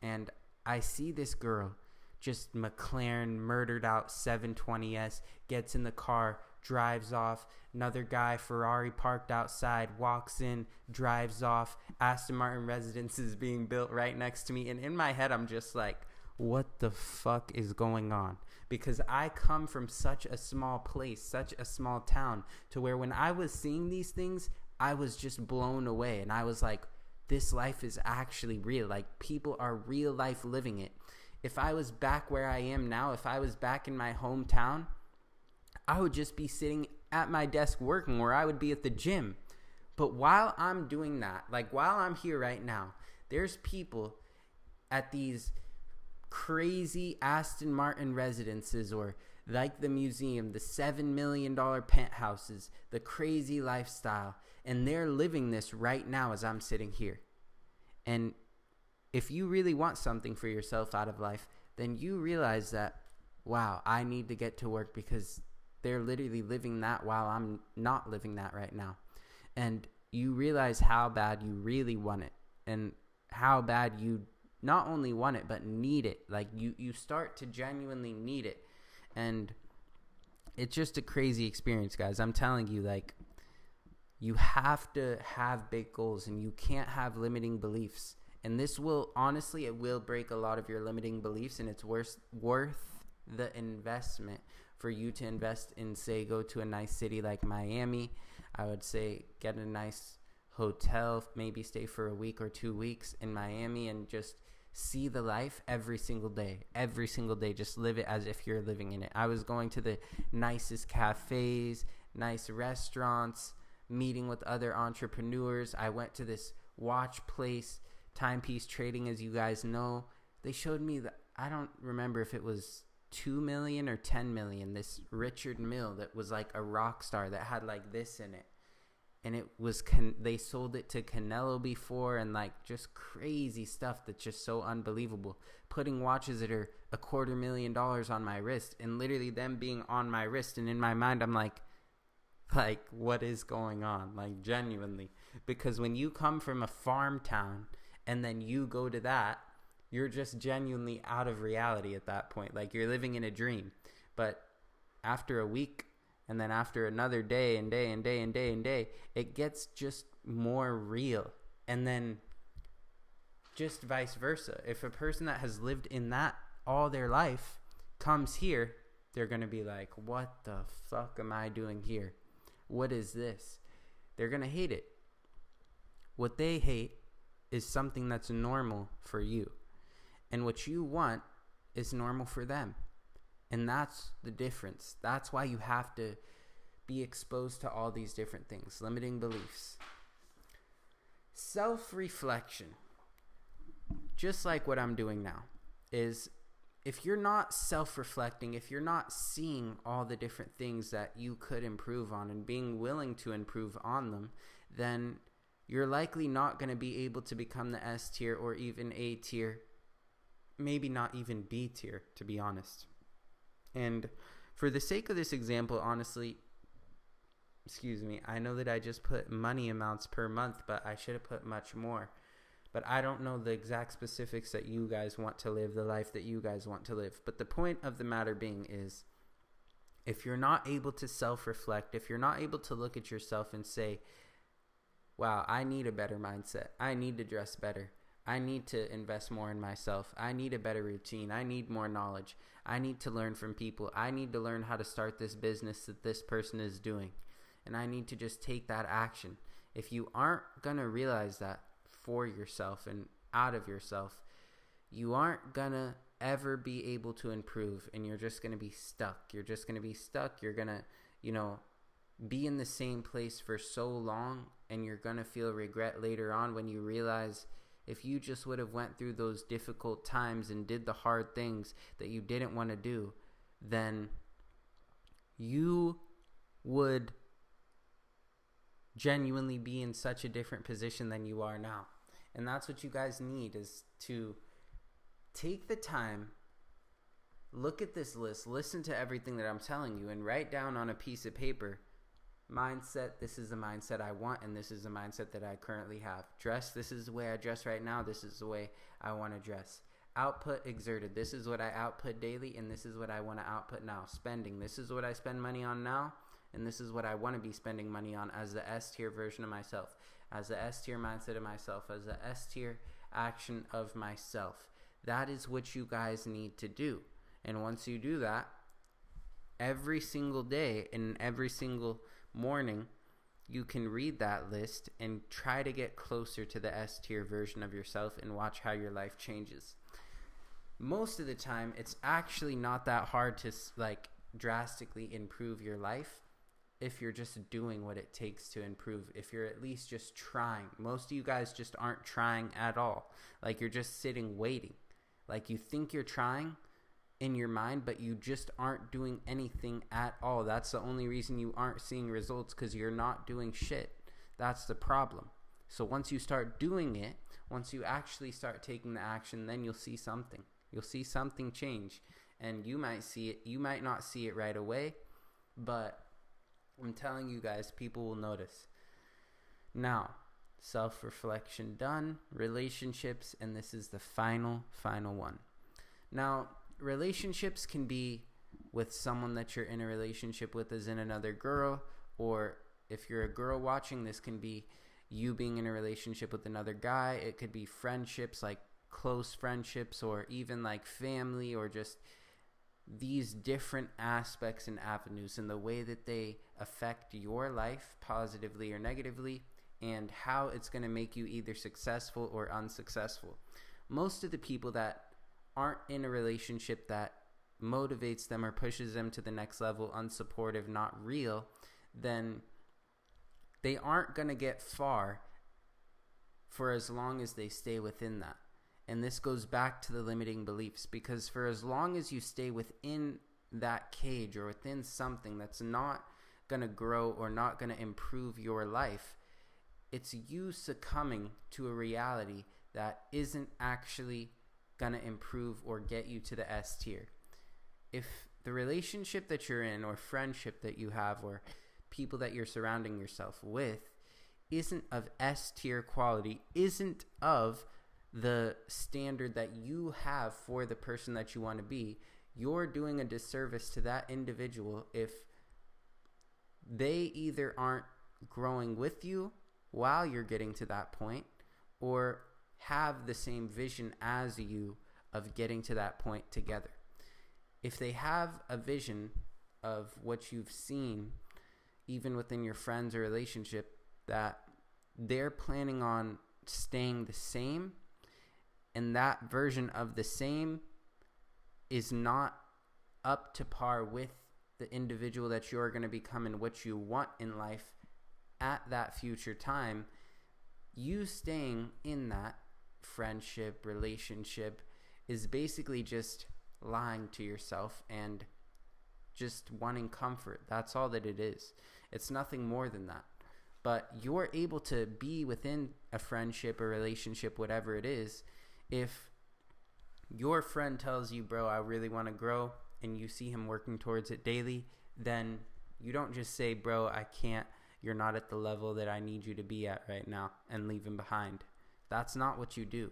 and I see this girl, just McLaren, murdered out 720S, gets in the car, drives off. Another guy, Ferrari, parked outside, walks in, drives off. Aston Martin residence is being built right next to me. And in my head, I'm just like, what the fuck is going on? Because I come from such a small place, such a small town, to where when I was seeing these things, I was just blown away. And I was like, this life is actually real. Like, people are real life living it. If I was back where I am now, if I was back in my hometown, I would just be sitting at my desk working, or I would be at the gym. But while I'm doing that, like while I'm here right now, there's people at these crazy Aston Martin residences, or like the museum, the $7 million penthouses, the crazy lifestyle, and they're living this right now as I'm sitting here. And if you really want something for yourself out of life, then you realize that, wow, I need to get to work, because they're literally living that while I'm not living that right now. And you realize how bad you really want it. And how bad you not only want it, but need it. Like you start to genuinely need it. And it's just a crazy experience, guys. I'm telling you, like, you have to have big goals, and you can't have limiting beliefs. And this will, honestly, it will break a lot of your limiting beliefs, and it's worth the investment for you to invest in, say, go to a nice city like Miami. I would say get a nice hotel, maybe stay for a week or 2 weeks in Miami, and just see the life every single day. Just live it as if you're living in it. I was going to the nicest cafes, nice restaurants, meeting with other entrepreneurs. I went to this watch place, Timepiece Trading, as you guys know. They showed me I don't remember if it was 2 million or 10 million, this Richard Mille that was like a rock star that had like this in it. And it was, they sold it to Canelo before, and like just crazy stuff that's just so unbelievable. Putting watches that are $250,000 on my wrist, and literally them being on my wrist. And in my mind, I'm like, what is going on? Like, genuinely. Because when you come from a farm town and then you go to that, you're just genuinely out of reality at that point. Like, you're living in a dream. But after a week, and then after another day and day and day and day and day, it gets just more real. And then just vice versa. If a person that has lived in that all their life comes here, they're going to be like, what the fuck am I doing here? What is this? They're going to hate it. What they hate is something that's normal for you. And what you want is normal for them. And that's the difference. That's why you have to be exposed to all these different things. Limiting beliefs. Self-reflection. Just like what I'm doing now. Is if you're not self-reflecting, if you're not seeing all the different things that you could improve on and being willing to improve on them, then you're likely not going to be able to become the S tier or even A tier. Maybe not even B tier, to be honest. And for the sake of this example, honestly, I know that I just put money amounts per month, but I should have put much more. But I don't know the exact specifics that you guys want to live, the life that you guys want to live. But the point of the matter being is, if you're not able to self-reflect, if you're not able to look at yourself and say, wow, I need a better mindset. I need to dress better. I need to invest more in myself. I need a better routine. I need more knowledge. I need to learn from people. I need to learn how to start this business that this person is doing. And I need to just take that action. If you aren't going to realize that for yourself and out of yourself, you aren't going to ever be able to improve, and you're just going to be stuck. You're going to, be in the same place for so long, and you're going to feel regret later on when you realize if you just would have went through those difficult times and did the hard things that you didn't want to do, then you would genuinely be in such a different position than you are now. And that's what you guys need, is to take the time, look at this list, listen to everything that I'm telling you, and write down on a piece of paper, mindset, this is the mindset I want, and this is the mindset that I currently have. Dress, this is the way I dress right now, this is the way I want to dress. Output exerted, this is what I output daily, and this is what I want to output now. Spending, this is what I spend money on now, and this is what I want to be spending money on as the S tier version of myself, as the S tier mindset of myself, as the S tier action of myself. That is what you guys need to do. And once you do that, every single day and every single morning, you can read that list and try to get closer to the S tier version of yourself and watch how your life changes. Most of the time, it's actually not that hard to drastically improve your life if you're just doing what it takes to improve. If you're at least just trying. Most of you guys just aren't trying at all. Like, you're just sitting waiting. Like, you think you're trying in your mind, but you just aren't doing anything at all. That's the only reason you aren't seeing results, because you're not doing shit. That's the problem. So once you start doing it, once you actually start taking the action, then you'll see something. You'll see something change, and you might see it. You might not see it right away, but I'm telling you guys, people will notice. Now, self-reflection done, relationships, and this is the final one. Now, relationships can be with someone that you're in a relationship with, as in another girl, or if you're a girl watching, this can be you being in a relationship with another guy. It could be friendships, like close friendships, or even like family, or just these different aspects and avenues and the way that they affect your life positively or negatively, and how it's going to make you either successful or unsuccessful. Most of the people that aren't in a relationship that motivates them or pushes them to the next level, unsupportive, not real, then they aren't going to get far for as long as they stay within that. And this goes back to the limiting beliefs, because for as long as you stay within that cage or within something that's not going to grow or not going to improve your life, it's you succumbing to a reality that isn't actually going to improve or get you to the S tier. If the relationship that you're in, or friendship that you have, or people that you're surrounding yourself with isn't of S tier quality, isn't of the standard that you have for the person that you want to be, you're doing a disservice to that individual if they either aren't growing with you while you're getting to that point, or have the same vision as you of getting to that point together. If they have a vision of what you've seen, even within your friends or relationship, that they're planning on staying the same, and that version of the same is not up to par with the individual that you're going to become and what you want in life at that future time, you staying in that friendship, relationship is basically just lying to yourself and just wanting comfort. That's all that it is. It's nothing more than that. But you're able to be within a friendship or relationship, whatever it is, if your friend tells you, bro, I really want to grow, and you see him working towards it daily, then you don't just say, bro, I can't, you're not at the level that I need you to be at right now, and leave him behind. That's not what you do.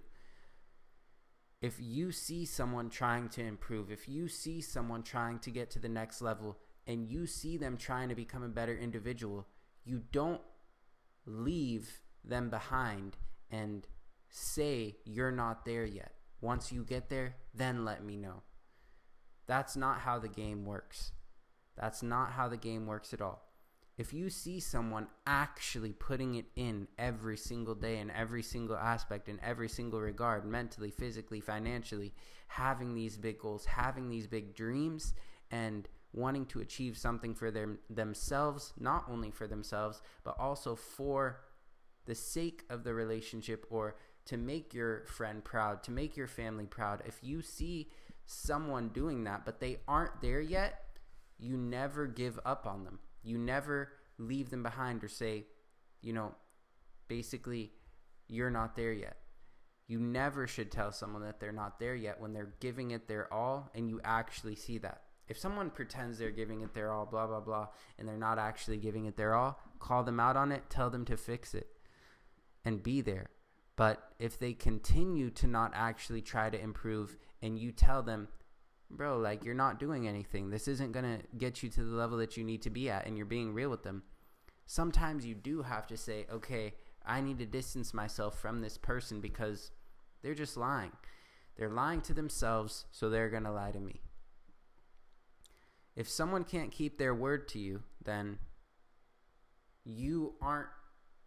If you see someone trying to improve, if you see someone trying to get to the next level, and you see them trying to become a better individual, you don't leave them behind and say you're not there yet. Once you get there, then let me know. That's not how the game works. That's not how the game works at all. If you see someone actually putting it in every single day, in every single aspect, in every single regard, mentally, physically, financially, having these big goals, having these big dreams, and wanting to achieve something for themselves, not only for themselves, but also for the sake of the relationship, or to make your friend proud, to make your family proud. If you see someone doing that, but they aren't there yet, you never give up on them. You never leave them behind or say, basically, you're not there yet. You never should tell someone that they're not there yet when they're giving it their all and you actually see that. If someone pretends they're giving it their all, blah, blah, blah, and they're not actually giving it their all, call them out on it, tell them to fix it, and be there. But if they continue to not actually try to improve, and you tell them, bro, like, you're not doing anything, this isn't going to get you to the level that you need to be at, and you're being real with them, sometimes you do have to say, okay, I need to distance myself from this person because they're just lying. They're lying to themselves, so they're going to lie to me. If someone can't keep their word to you, then you aren't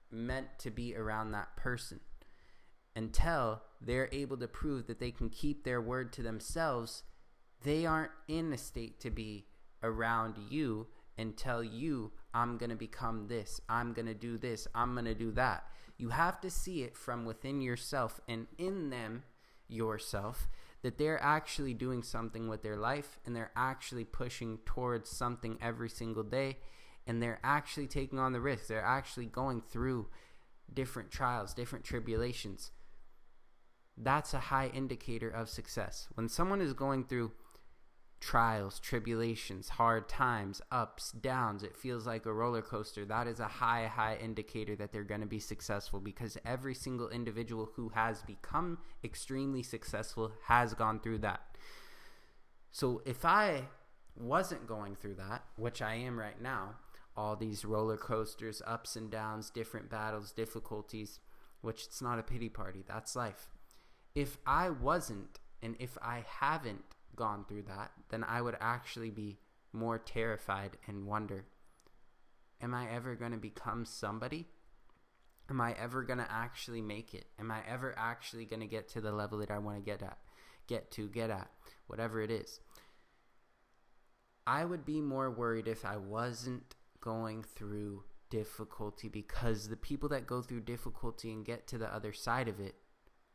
meant to be around that person. Until they're able to prove that they can keep their word to themselves, they aren't in a state to be around you and tell you, I'm going to become this, I'm going to do this, I'm going to do that. You have to see it from within yourself and in them, yourself, that they're actually doing something with their life, and they're actually pushing towards something every single day, and they're actually taking on the risk. They're actually going through different trials, different tribulations. That's a high indicator of success. When someone is going through trials, tribulations, hard times, ups, downs. It feels like a roller coaster. That is a high indicator that they're going to be successful, because every single individual who has become extremely successful has gone through that. So if I wasn't going through that, which I am right now, all these roller coasters, ups and downs, different battles, difficulties, which it's not a pity party, that's life. If I wasn't, and if I haven't gone through that, then I would actually be more terrified and wonder, am I ever going to become somebody? Am I ever going to actually make it? Am I ever actually going to get to the level that I want to get at, whatever it is? I would be more worried if I wasn't going through difficulty, because the people that go through difficulty and get to the other side of it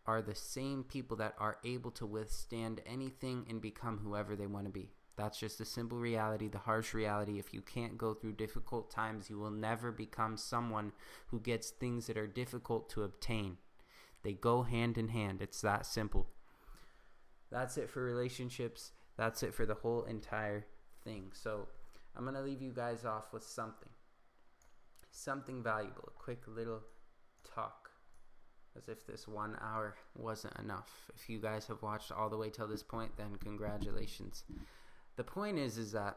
are the same people that are able to withstand anything and become whoever they want to be. That's just the simple reality, the harsh reality. If you can't go through difficult times, you will never become someone who gets things that are difficult to obtain. They go hand in hand. It's that simple. That's it for relationships. That's it for the whole entire thing. So I'm going to leave you guys off with something valuable, a quick little talk. As if this 1 hour wasn't enough. If you guys have watched all the way till this point, then congratulations. The point is that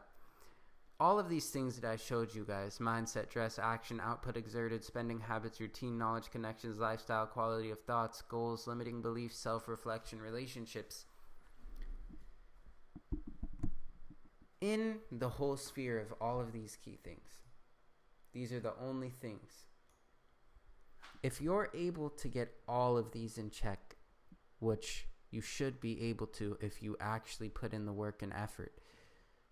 all of these things that I showed you guys, mindset, dress, action, output exerted, spending habits, routine, knowledge, connections, lifestyle, quality of thoughts, goals, limiting beliefs, self-reflection, relationships, in the whole sphere of all of these key things, these are the only things. If you're able to get all of these in check, which you should be able to if you actually put in the work and effort,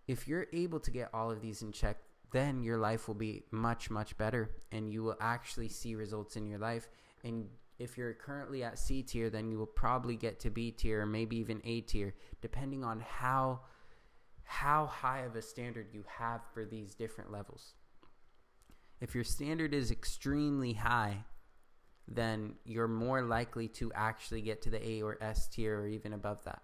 if you're able to get all of these in check, then your life will be much, much better, and you will actually see results in your life. And if you're currently at C tier, then you will probably get to B tier, or maybe even A tier, depending on how high of a standard you have for these different levels. If your standard is extremely high, then you're more likely to actually get to the A or S tier, or even above that.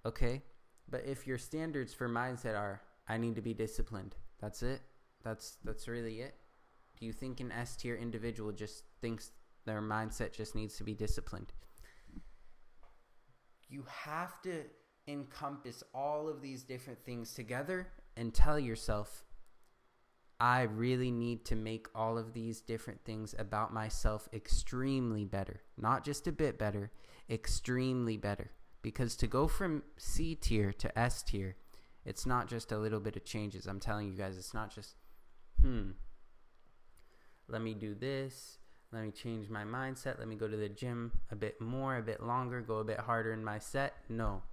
Okay? But if your standards for mindset are, I need to be disciplined, that's it? That's really it? Do you think an S tier individual just thinks their mindset just needs to be disciplined? You have to encompass all of these different things together and tell yourself, I really need to make all of these different things about myself extremely better. Not just a bit better, extremely better. Because to go from C tier to S tier, it's not just a little bit of changes. I'm telling you guys, it's not just, let me do this, let me change my mindset, let me go to the gym a bit more, a bit longer, go a bit harder in my set. No.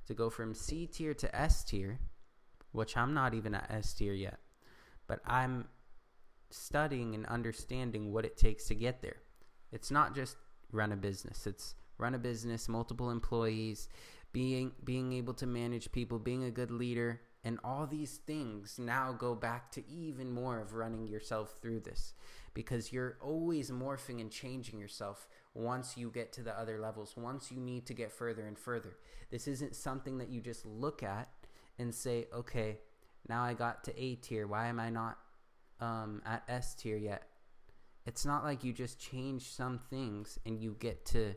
To go from C tier to S tier, which I'm not even at S tier yet, but I'm studying and understanding what it takes to get there. It's not just run a business. It's run a business, multiple employees, being able to manage people, being a good leader, and all these things now go back to even more of running yourself through this, because you're always morphing and changing yourself once you get to the other levels, once you need to get further and further. This isn't something that you just look at and say, okay, now I got to A tier. Why am I not at S tier yet? It's not like you just change some things and you get to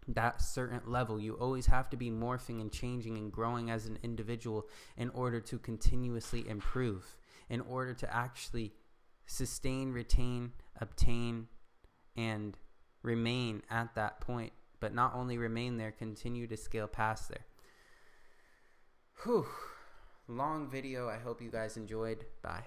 that certain level. You always have to be morphing and changing and growing as an individual in order to continuously improve, in order to actually sustain, retain, obtain, and remain at that point. But not only remain there, continue to scale past there. Whew. Long video. I hope you guys enjoyed. Bye.